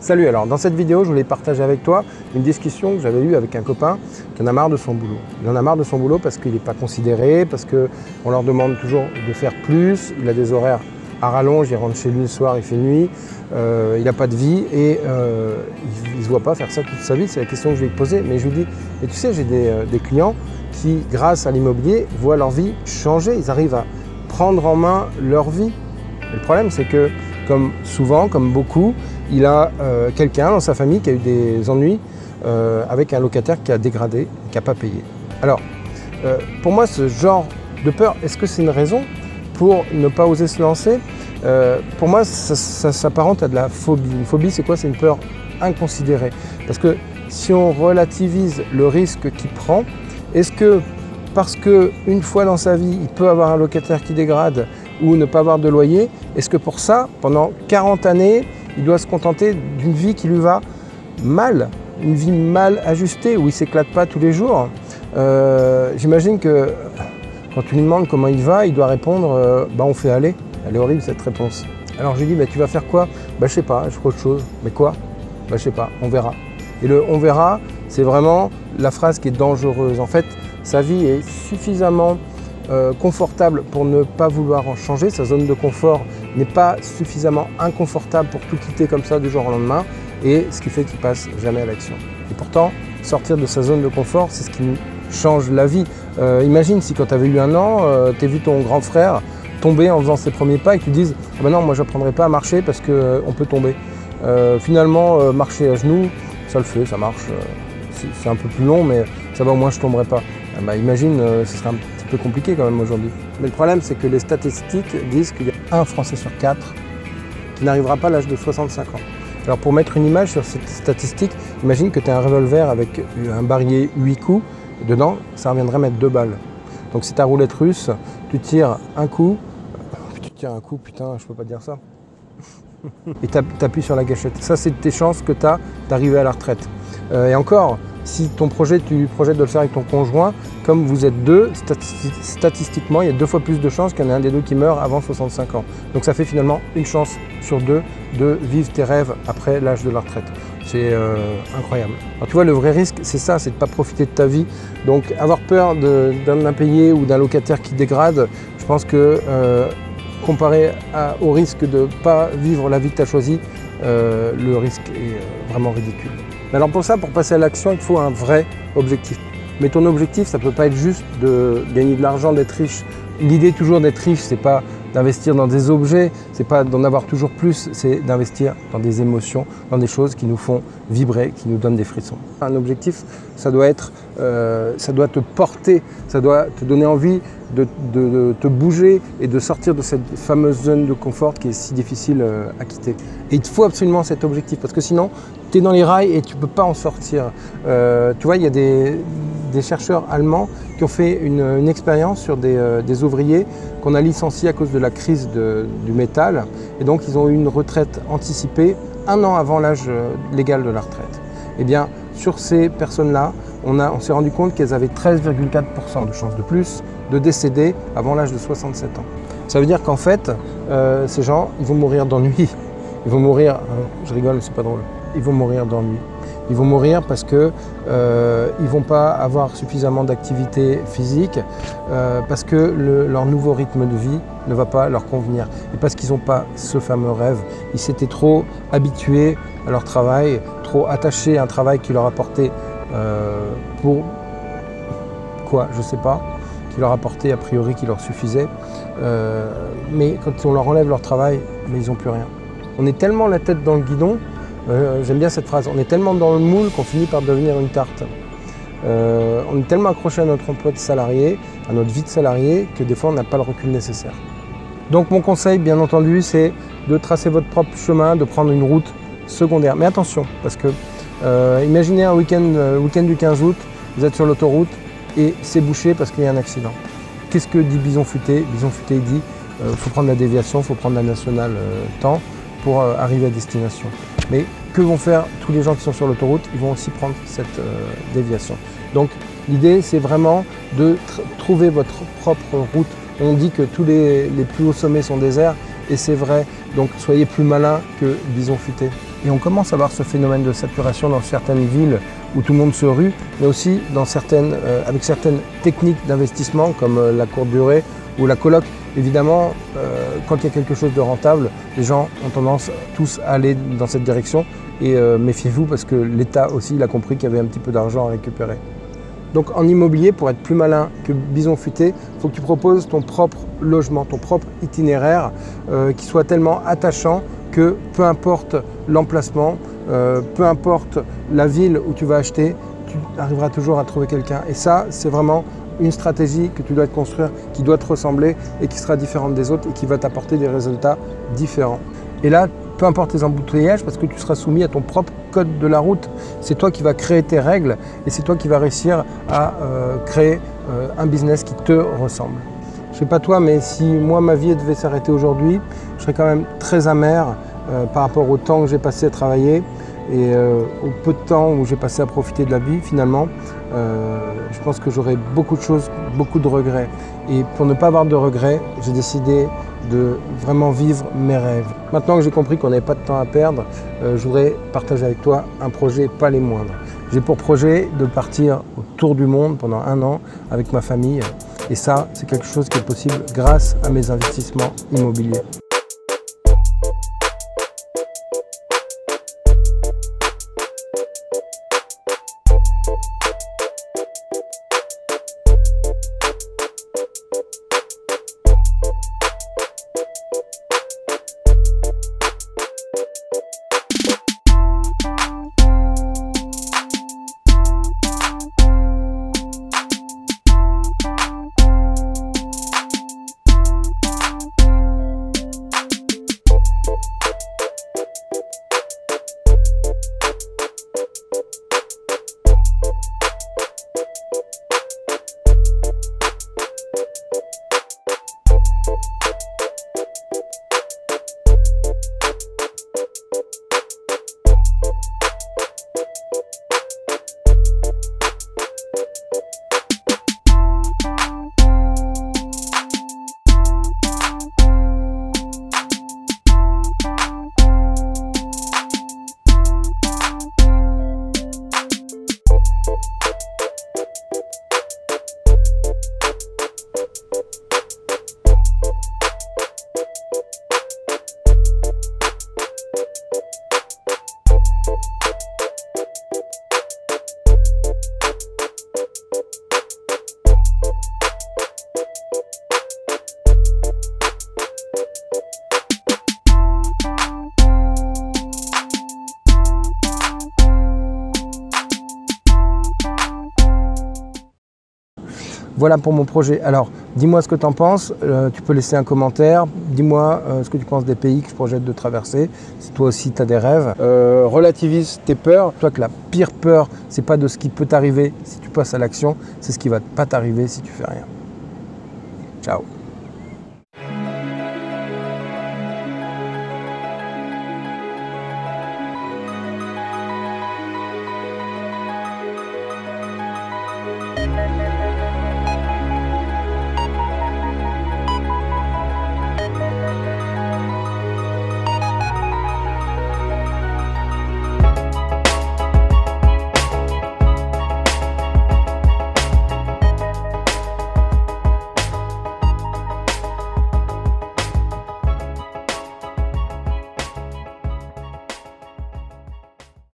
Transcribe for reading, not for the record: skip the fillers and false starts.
Salut, alors dans cette vidéo, je voulais partager avec toi une discussion que j'avais eue avec un copain qui en a marre de son boulot. Il en a marre de son boulot parce qu'il n'est pas considéré, parce qu'on leur demande toujours de faire plus, il a des horaires à rallonge, il rentre chez lui le soir, il fait nuit, il n'a pas de vie et il ne se voit pas faire ça toute sa vie. C'est la question que je vais lui poser, mais je lui dis, et tu sais, j'ai des clients qui, grâce à l'immobilier, voient leur vie changer, ils arrivent à prendre en main leur vie. Et le problème, c'est que, comme souvent, comme beaucoup, il a quelqu'un dans sa famille qui a eu des ennuis avec un locataire qui a dégradé, qui n'a pas payé. Alors, pour moi, ce genre de peur, est-ce que c'est une raison pour ne pas oser se lancer? Pour moi, ça s'apparente à de la phobie. Une phobie, c'est quoi? C'est une peur inconsidérée. Parce que si on relativise le risque qu'il prend, est-ce que parce qu'une fois dans sa vie, il peut avoir un locataire qui dégrade ou ne pas avoir de loyer, est-ce que pour ça, pendant 40 années, il doit se contenter d'une vie qui lui va mal, une vie mal ajustée, où il ne s'éclate pas tous les jours? J'imagine que quand tu lui demandes comment il va, il doit répondre on fait aller. Elle est horrible cette réponse. Alors je lui dis tu vas faire quoi? Je sais pas, je ferai autre chose. Mais quoi? Je sais pas, on verra. Et le on verra, c'est vraiment la phrase qui est dangereuse. En fait, sa vie est suffisamment confortable pour ne pas vouloir en changer. Sa zone de confort n'est pas suffisamment inconfortable pour tout quitter comme ça du jour au lendemain, et ce qui fait qu'il passe jamais à l'action. Et pourtant, sortir de sa zone de confort, c'est ce qui nous change la vie. Imagine si quand tu avais eu 1 an, tu as vu ton grand frère tomber en faisant ses premiers pas et que tu dises non, moi je n'apprendrai pas à marcher parce qu'on peut tomber. Finalement, marcher à genoux, ça le fait, ça marche. C'est un peu plus long, mais ça va, au moins je ne tomberai pas. Imagine, ce serait un petit peu compliqué quand même aujourd'hui. Mais le problème, c'est que les statistiques disent qu'il y a 1 Français sur 4 qui n'arrivera pas à l'âge de 65 ans. Alors pour mettre une image sur cette statistique, imagine que tu as un revolver avec un barillet 8 coups, dedans, ça reviendrait à mettre 2 balles. Donc c'est ta roulette russe, tu tires un coup, putain, je peux pas dire ça, et tu appuies sur la gâchette. Ça, c'est tes chances que tu as d'arriver à la retraite. Et encore, si tu projettes de le faire avec ton conjoint, comme vous êtes 2, statistiquement, il y a 2 fois plus de chances qu'il y en ait un des 2 qui meurt avant 65 ans. Donc ça fait finalement 1 chance sur 2 de vivre tes rêves après l'âge de la retraite. C'est incroyable. Alors tu vois, le vrai risque, c'est ça, c'est de ne pas profiter de ta vie. Donc avoir peur d'un impayé ou d'un locataire qui dégrade, je pense que comparé au risque de ne pas vivre la vie que tu as choisie, le risque est vraiment ridicule. Mais alors pour ça, pour passer à l'action, il faut un vrai objectif. Mais ton objectif, ça ne peut pas être juste de gagner de l'argent, d'être riche. L'idée toujours d'être riche, c'est pas d'investir dans des objets, c'est pas d'en avoir toujours plus, c'est d'investir dans des émotions, dans des choses qui nous font vibrer, qui nous donnent des frissons. Un objectif, ça doit te porter, ça doit te donner envie de te bouger et de sortir de cette fameuse zone de confort qui est si difficile à quitter. Et il te faut absolument cet objectif parce que sinon, tu es dans les rails et tu ne peux pas en sortir. Tu vois, il y a des chercheurs allemands qui ont fait une expérience sur des ouvriers qu'on a licenciés à cause de la crise du métal. Et donc, ils ont eu une retraite anticipée 1 an avant l'âge légal de la retraite. Eh bien, sur ces personnes-là, on s'est rendu compte qu'elles avaient 13,4% de chances de plus de décéder avant l'âge de 67 ans. Ça veut dire qu'en fait, ces gens, ils vont mourir d'ennui. Ils vont mourir, je rigole, c'est pas drôle, ils vont mourir d'ennui. Ils vont mourir parce qu'ils ne vont pas avoir suffisamment d'activité physique, parce que leur nouveau rythme de vie ne va pas leur convenir. Et parce qu'ils n'ont pas ce fameux rêve. Ils s'étaient trop habitués à leur travail, trop attachés à un travail qui leur apportait pour quoi, je ne sais pas, qui leur apportait a priori, qui leur suffisait. Mais quand on leur enlève leur travail, mais ils n'ont plus rien. On est tellement la tête dans le guidon. J'aime bien cette phrase, on est tellement dans le moule qu'on finit par devenir une tarte. On est tellement accroché à notre emploi de salarié, à notre vie de salarié, que des fois on n'a pas le recul nécessaire. Donc mon conseil, bien entendu, c'est de tracer votre propre chemin, de prendre une route secondaire. Mais attention, parce que imaginez un week-end du 15 août, vous êtes sur l'autoroute et c'est bouché parce qu'il y a un accident. Qu'est-ce que dit Bison Futé? Bison Futé dit faut prendre la déviation, il faut prendre la nationale temps pour arriver à destination. Mais que vont faire tous les gens qui sont sur l'autoroute? Ils vont aussi prendre cette déviation. Donc l'idée, c'est vraiment de trouver votre propre route. On dit que tous les plus hauts sommets sont déserts, et c'est vrai. Donc soyez plus malin que Bison Futé. Et on commence à voir ce phénomène de saturation dans certaines villes où tout le monde se rue, mais aussi dans avec certaines techniques d'investissement comme la courte durée ou la coloc. Évidemment, quand il y a quelque chose de rentable, les gens ont tendance tous à aller dans cette direction. Et méfiez-vous parce que l'État aussi il a compris qu'il y avait un petit peu d'argent à récupérer. Donc en immobilier, pour être plus malin que Bison Futé, il faut que tu proposes ton propre logement, ton propre itinéraire qui soit tellement attachant que peu importe l'emplacement, peu importe la ville où tu vas acheter, tu arriveras toujours à trouver quelqu'un. Et ça, c'est vraiment une stratégie que tu dois te construire, qui doit te ressembler et qui sera différente des autres et qui va t'apporter des résultats différents. Et là, peu importe tes embouteillages, parce que tu seras soumis à ton propre code de la route. C'est toi qui vas créer tes règles et c'est toi qui vas réussir à créer un business qui te ressemble. Je ne sais pas toi, mais si moi ma vie devait s'arrêter aujourd'hui, je serais quand même très amer par rapport au temps que j'ai passé à travailler et au peu de temps où j'ai passé à profiter de la vie finalement. Je pense que j'aurais beaucoup de choses, beaucoup de regrets. Et pour ne pas avoir de regrets, j'ai décidé de vraiment vivre mes rêves. Maintenant que j'ai compris qu'on n'avait pas de temps à perdre, je voudrais partager avec toi un projet pas les moindres. J'ai pour projet de partir autour du monde pendant 1 an avec ma famille. Et ça, c'est quelque chose qui est possible grâce à mes investissements immobiliers. Voilà pour mon projet. Alors, dis-moi ce que tu en penses. Tu peux laisser un commentaire. Dis-moi ce que tu penses des pays que je projette de traverser. Si toi aussi tu as des rêves. Relativise tes peurs. Toi que la pire peur, c'est pas de ce qui peut t'arriver si tu passes à l'action, c'est ce qui va pas t'arriver si tu fais rien. Ciao.